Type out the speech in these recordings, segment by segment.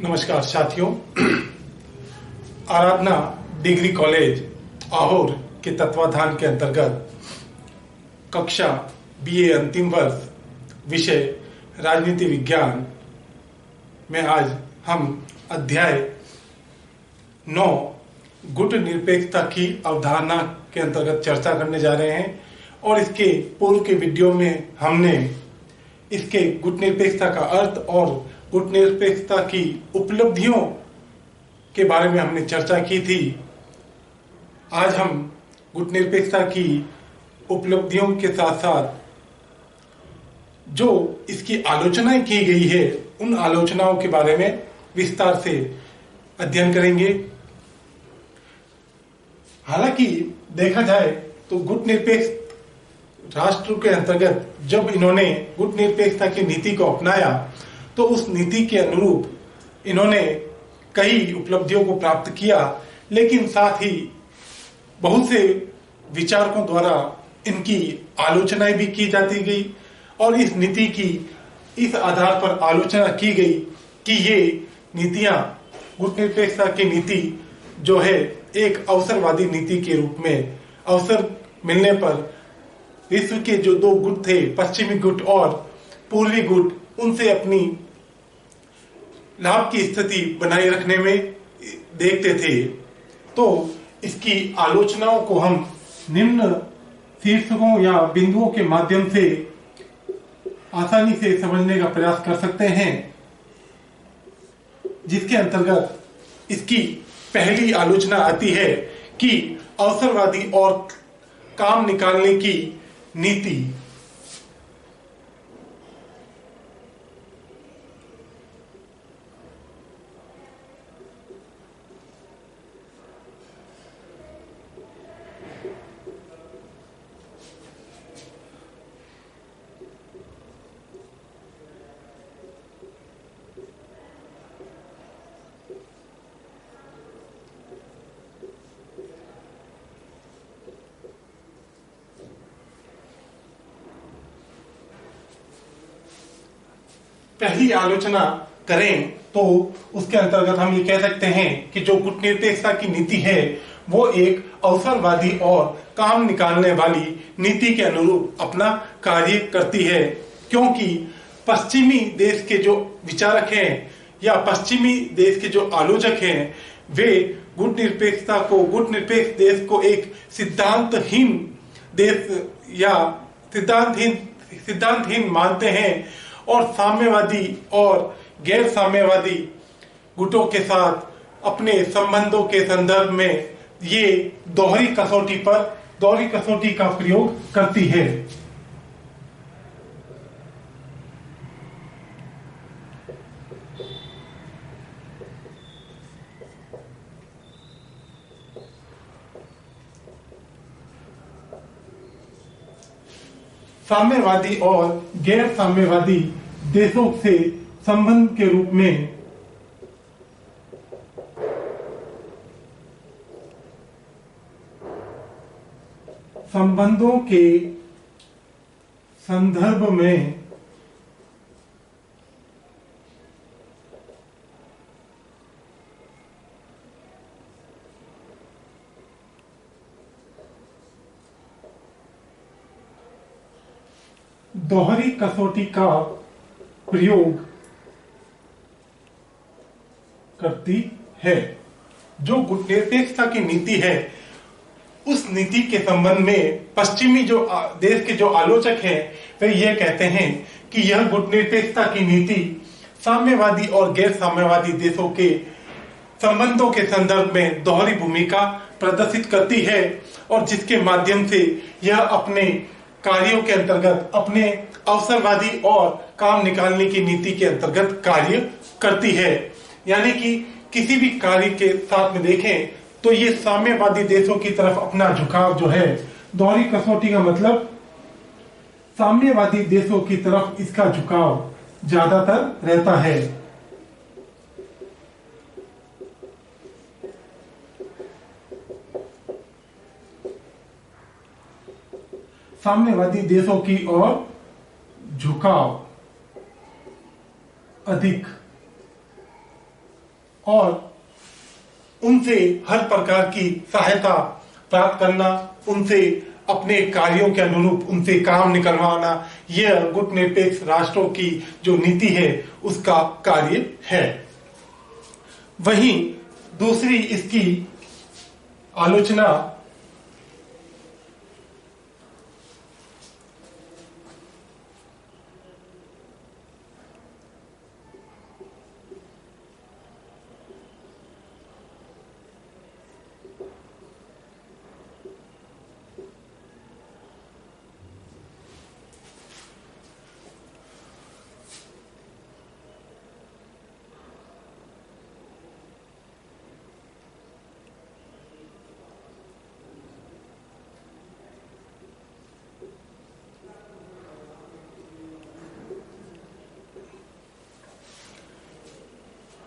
नमस्कार साथियों। आराधना degree college Ahore के तत्वाधान के अंतर्गत कक्षा बीए अंतिम वर्ष विषय राजनीति विज्ञान में आज हम अध्याय 9 गुट निरपेक्षता की अवधारणा के अंतर्गत चर्चा करने जा रहे हैं। और इसके पूर्व के वीडियो में हमने इसके गुट निरपेक्षता का अर्थ और गुट निरपेक्षता की उपलब्धियों के बारे में हमने चर्चा की थी। आज हम गुट निरपेक्षता की उपलब्धियों के साथ साथ जो इसकी आलोचनाएं की गई है उन आलोचनाओं के बारे में विस्तार से अध्ययन करेंगे। हालांकि देखा जाए तो गुट निरपेक्ष राष्ट्र के अंतर्गत जब इन्होंने गुट निरपेक्षता की नीति को अपनाया तो उस नीति के अनुरूप इन्होंने कई उपलब्धियों को प्राप्त किया, लेकिन साथ ही बहुत से विचारकों द्वारा इनकी आलोचनाएं भी की जाती गई और इस नीति की इस आधार पर आलोचना की गई कि ये नीतियां गुट निरपेक्षता की नीति जो है एक अवसरवादी नीति के रूप में अवसर मिलने पर विश्व के जो दो गुट थे, पश्चिमी गुट और पूर्वी गुट, उनसे अपनी लाभ की स्थिति बनाए रखने में देखते थे। तो इसकी आलोचनाओं को हम निम्न शीर्षकों या बिंदुओं के माध्यम से आसानी से समझने का प्रयास कर सकते हैं, जिसके अंतर्गत इसकी पहली आलोचना आती है कि अवसरवादी और काम निकालने की नीति पहली आलोचना करें तो उसके अंतर्गत हम ये कह सकते हैं कि जो गुट निरपेक्षता की नीति है वो एक अवसरवादी और काम निकालने वाली नीति के अनुरूप अपना कार्य करती है, क्योंकि पश्चिमी देश के जो विचारक हैं या पश्चिमी देश के जो आलोचक हैं वे गुट निरपेक्ष देश को एक सिद्धांतहीन देश या सिद्धांतहीन मानते हैं और साम्यवादी और गैर साम्यवादी गुटों के साथ अपने संबंधों के संदर्भ में ये दोहरी कसौटी का प्रयोग करती है। साम्यवादी और गैर साम्यवादी देशों से संबंध के रूप में संबंधों के संदर्भ में दोहरी कसौटी का प्रयोग करती है। जो गुट निरपेक्षता की नीति है उस नीति के संबंध में पश्चिमी जो देश के जो आलोचक हैं वे यह कहते हैं कि यह गुट निरपेक्षता की नीति साम्यवादी और गैर साम्यवादी देशों के संबंधों के संदर्भ में दोहरी भूमिका प्रदर्शित करती है और जिसके माध्यम से यह अपने कार्यों के अंतर्गत अपने अवसरवादी और काम निकालने की नीति के अंतर्गत कार्य करती है। यानी कि किसी भी कार्य के साथ में देखें तो ये साम्यवादी देशों की तरफ अपना झुकाव जो है, दोहरी कसौटी का मतलब साम्यवादी देशों की तरफ इसका झुकाव ज्यादातर रहता है। साम्यवादी देशों की ओर झुकाव अधिक और उनसे हर प्रकार की सहायता प्राप्त करना, उनसे अपने कार्यों के अनुरूप उनसे काम निकलवाना, यह गुटनिरपेक्ष राष्ट्रों की जो नीति है उसका कार्य है। वहीं दूसरी इसकी आलोचना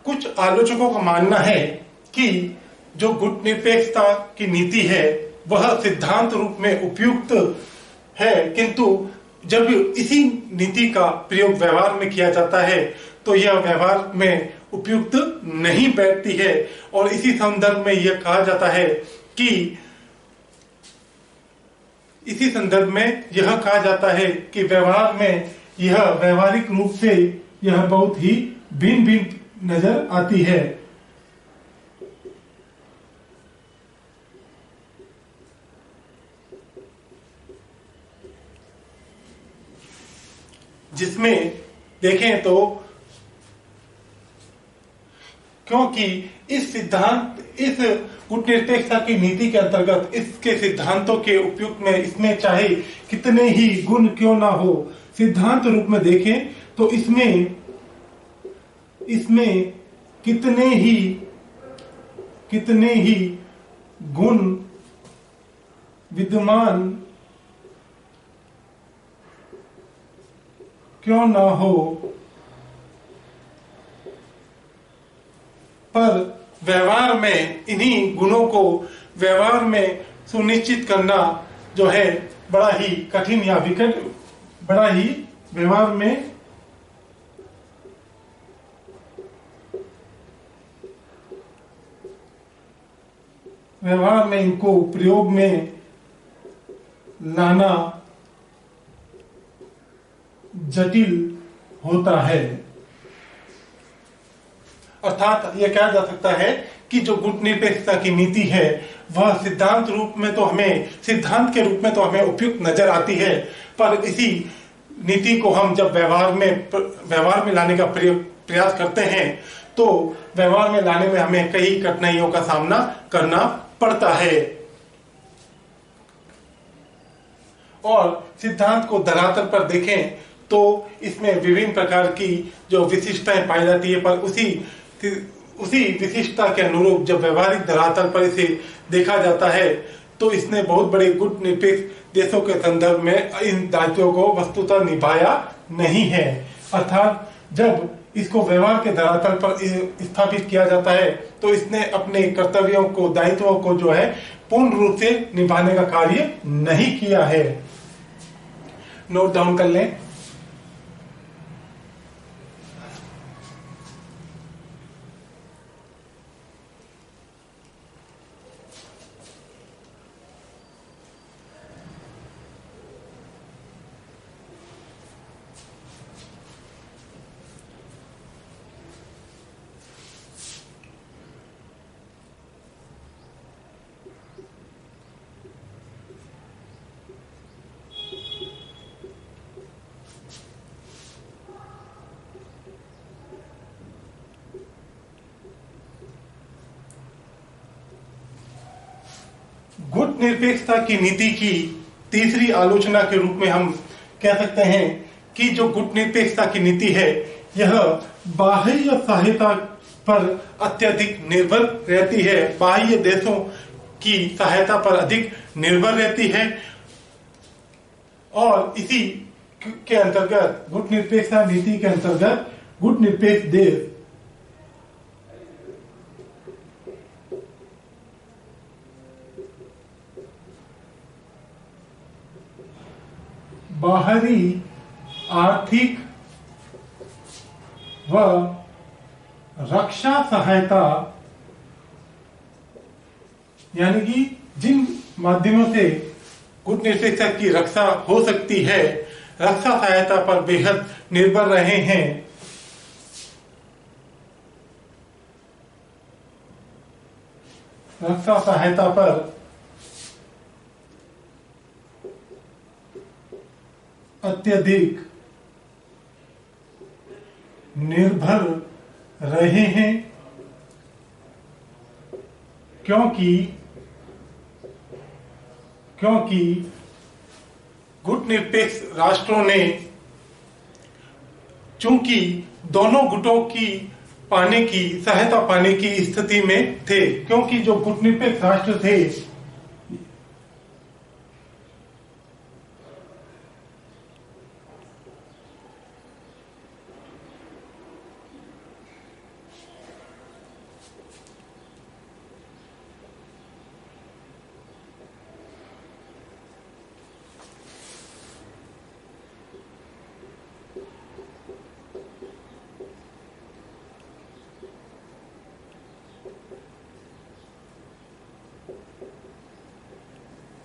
कुछ आलोचकों का मानना है कि जो गुटनिरपेक्षता की नीति है वह सिद्धांत रूप में उपयुक्त है, किंतु जब इसी नीति का प्रयोग व्यवहार में किया जाता है तो यह व्यवहार में उपयुक्त नहीं बैठती है। और इसी संदर्भ में यह कहा जाता है कि इसी संदर्भ में यह कहा जाता है कि व्यवहार में यह व्यवहारिक रूप से यह बहुत ही भिन्न भिन्न नजर आती है। जिसमें देखें तो क्योंकि इस गुटनिरपेक्षता की नीति के अंतर्गत इसके सिद्धांतों के उपयुक्त में इसमें चाहे कितने ही गुण क्यों ना हो, सिद्धांत रूप में देखें तो इसमें कितने ही गुण विद्यमान क्यों ना हो, पर व्यवहार में इन्हीं गुणों को व्यवहार में सुनिश्चित करना जो है बड़ा ही कठिन या विकट, बड़ा ही व्यवहार में इनको प्रयोग में लाना जटिल होता है। अर्थात यह कहा जा सकता है कि जो गुटनिरपेक्षता की नीति है वह सिद्धांत के रूप में तो हमें उपयुक्त नजर आती है, पर इसी नीति को हम जब व्यवहार में लाने का प्रयास करते हैं तो व्यवहार में लाने में हमें कई कठिनाइयों का सामना करना पड़ता है। और सिद्धांत को धरातल पर देखें तो इसमें विभिन्न प्रकार की जो विशिष्टताएं पाई जाती है, पर उसी विशिष्टता के अनुरूप जब व्यवहारिक धरातल पर इसे देखा जाता है तो इसने बहुत बड़े गुटनिरपेक्ष देशों के संदर्भ में इन दायित्वों को वस्तुतः निभाया नहीं है। अर्थात जब इसको व्यवहार के धरातल पर स्थापित किया जाता है तो इसने अपने कर्तव्यों को, दायित्वों को जो है पूर्ण रूप से निभाने का कार्य नहीं किया है। नोट डाउन कर लें। गुटनिरपेक्षता की नीति की तीसरी आलोचना के रूप में हम कह सकते हैं कि जो गुटनिरपेक्षता की नीति है यह बाह्य सहायता पर अत्यधिक निर्भर रहती है, बाह्य देशों की सहायता पर अधिक निर्भर रहती है। और इसी के अंतर्गत गुटनिरपेक्षता नीति के अंतर्गत गुटनिरपेक्ष देश बाहरी आर्थिक व रक्षा सहायता यानी कि जिन माध्यमों से गुट निरपेक्षता की रक्षा हो सकती है, रक्षा सहायता पर बेहद निर्भर रहे हैं। रक्षा सहायता पर अत्यधिक निर्भर रहे हैं, क्योंकि गुट निरपेक्ष राष्ट्रों ने, चूंकि दोनों गुटों की सहायता पाने की स्थिति में थे, क्योंकि जो गुट निरपेक्ष राष्ट्र थे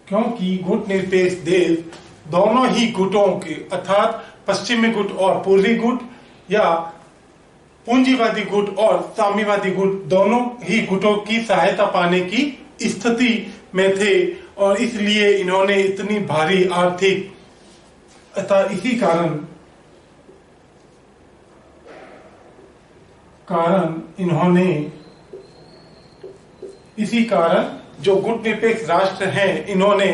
क्योंकि गुट निरपेक्ष देश दोनों ही गुटों के अर्थात पश्चिमी गुट और पूर्वी गुट या पूंजीवादी गुट और साम्यवादी गुट दोनों ही गुटों की सहायता पाने की स्थिति में थे, और इसलिए इन्होंने इतनी भारी आर्थिक अतः इसी कारण जो गुट निरपेक्ष राष्ट्र हैं, इन्होंने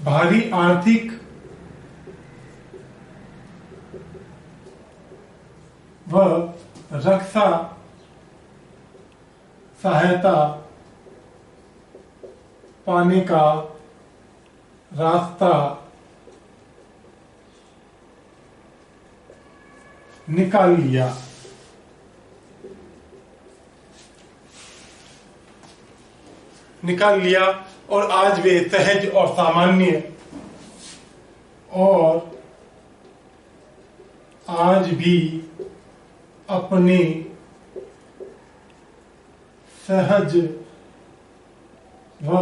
भारी आर्थिक व रक्षा सहायता पाने का रास्ता निकाल लिया और आज वे सहज और सामान्य और आज भी अपने सहज व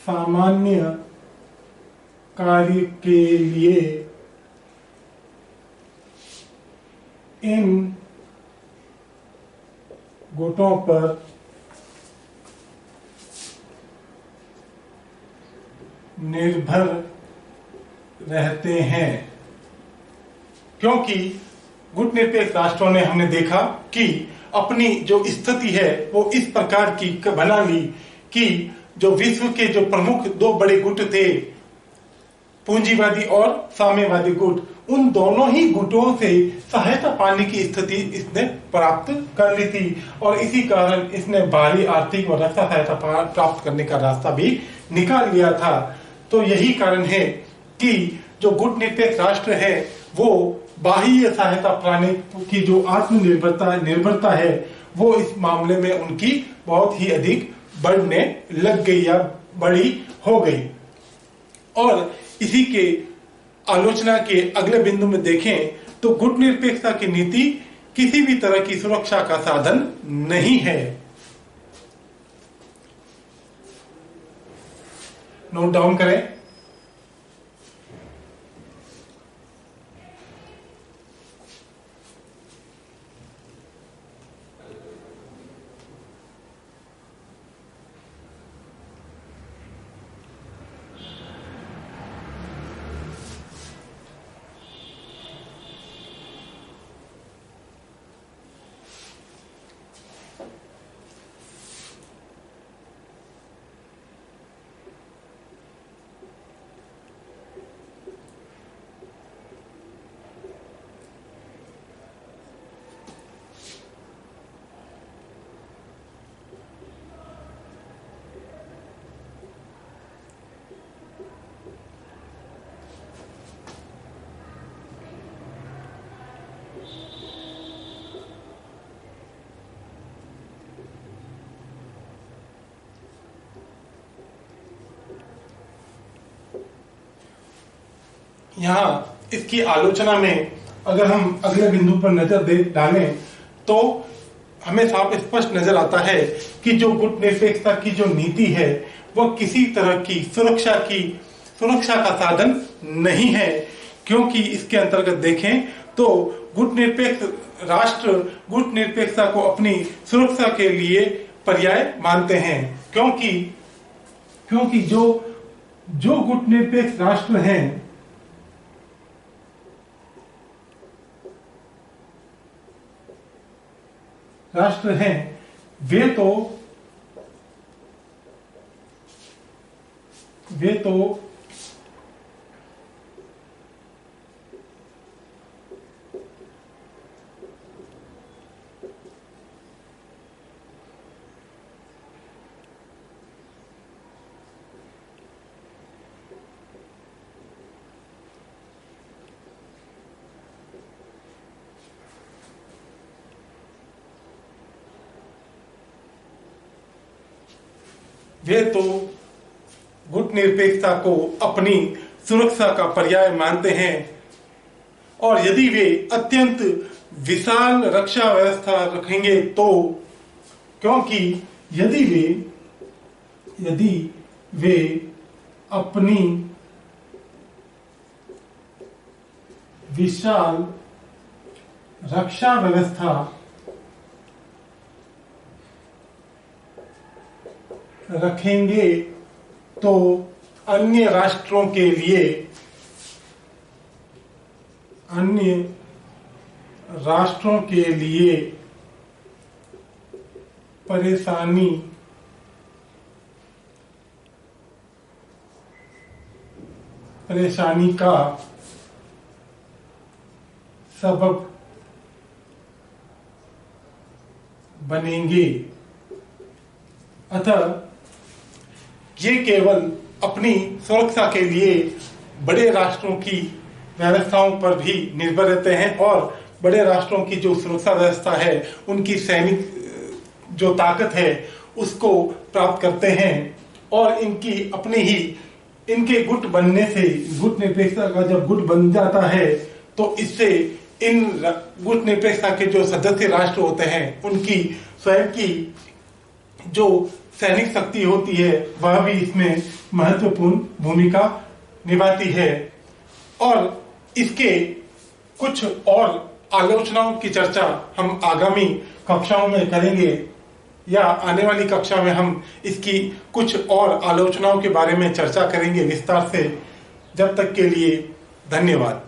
सामान्य कार्य के लिए इन गुटों पर निर्भर रहते हैं, क्योंकि गुट निरपेक्ष राष्ट्रों ने, हमने देखा कि अपनी जो स्थिति है वो इस प्रकार की बना ली कि जो विश्व के जो प्रमुख दो बड़े गुट थे, पूंजीवादी और साम्यवादी गुट, उन दोनों ही गुटों से सहायता पाने की स्थिति इसने प्राप्त कर ली थी, और इसी कारण इसने भारी आर्थिक और रक्षा सहायता प्राप्त करने का रास्ता भी निकाल लिया था। तो यही कारण है कि जो गुट निरपेक्ष राष्ट्र है वो बाह्य सहायता पाने की जो निर्भरता है वो इस मामले में उनकी बहुत ही अधिक बढ़ने लग गई या बड़ी हो गई। और इसी के आलोचना के अगले बिंदु में देखें तो गुट निरपेक्षता की नीति किसी भी तरह की सुरक्षा का साधन नहीं है। नोट डाउन करें। यहाँ इसकी आलोचना में अगर हम अगले बिंदु पर नजर डालें तो हमें साफ स्पष्ट नजर आता है कि जो गुटनिरपेक्षता की जो नीति है वह किसी तरह की सुरक्षा का साधन नहीं है, क्योंकि इसके अंतर्गत देखें तो गुटनिरपेक्ष राष्ट्र गुटनिरपेक्षता को अपनी सुरक्षा के लिए पर्याय मानते हैं, क्योंकि जो गुटनिरपेक्ष राष्ट्र हैं वे तो गुटनिरपेक्षता को अपनी सुरक्षा का पर्याय मानते हैं, और यदि वे अत्यंत विशाल रक्षा व्यवस्था रखेंगे तो, क्योंकि यदि वे अपनी विशाल रक्षा व्यवस्था रखेंगे तो अन्य राष्ट्रों के लिए परेशानी का सबब बनेंगे। अतः ये केवल अपनी सुरक्षा के लिए बड़े राष्ट्रों की व्यवस्थाओं पर भी निर्भर रहते हैं, और बड़े राष्ट्रों की जो सुरक्षा व्यवस्था है उनकी सैनिक जो ताकत है उसको प्राप्त करते हैं, और इनके गुट बनने से, गुटनिरपेक्षता का जब गुट बन जाता है तो इससे इन गुटनिरपेक्षता के जो सदस्य राष्ट्र होते हैं उनकी स्वयं की जो सैनिक शक्ति होती है वह भी इसमें महत्वपूर्ण भूमिका निभाती है। और इसके कुछ और आलोचनाओं की चर्चा हम आगामी कक्षाओं में करेंगे, या आने वाली कक्षा में हम इसकी कुछ और आलोचनाओं के बारे में चर्चा करेंगे विस्तार से। जब तक के लिए धन्यवाद।